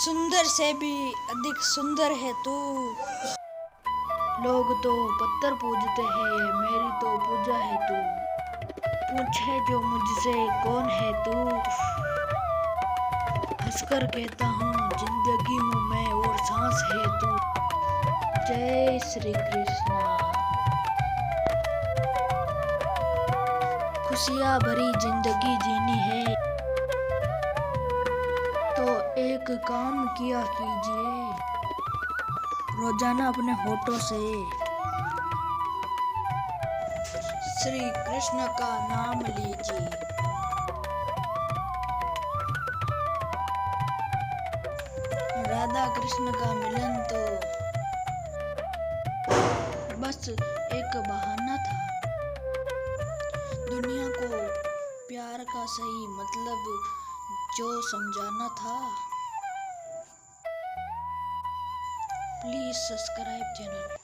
सुंदर से भी अधिक सुंदर है तू। लोग तो पत्थर पूजते हैं, मेरी तो पूजा है तू। पूछे जो मुझसे कौन है तू, हंसकर कहता हूँ जिंदगी हूँ मैं और सांस है तू। जय श्री कृष्णा। खुशियाँ भरी जिंदगी जीनी है तो एक काम किया कीजिए, रोजाना अपने होठों से श्री कृष्ण का नाम लीजिए। राधा कृष्ण का मिलन तो बस एक बहाना था, दुनिया को प्यार का सही मतलब जो समझाना था। Please subscribe channel.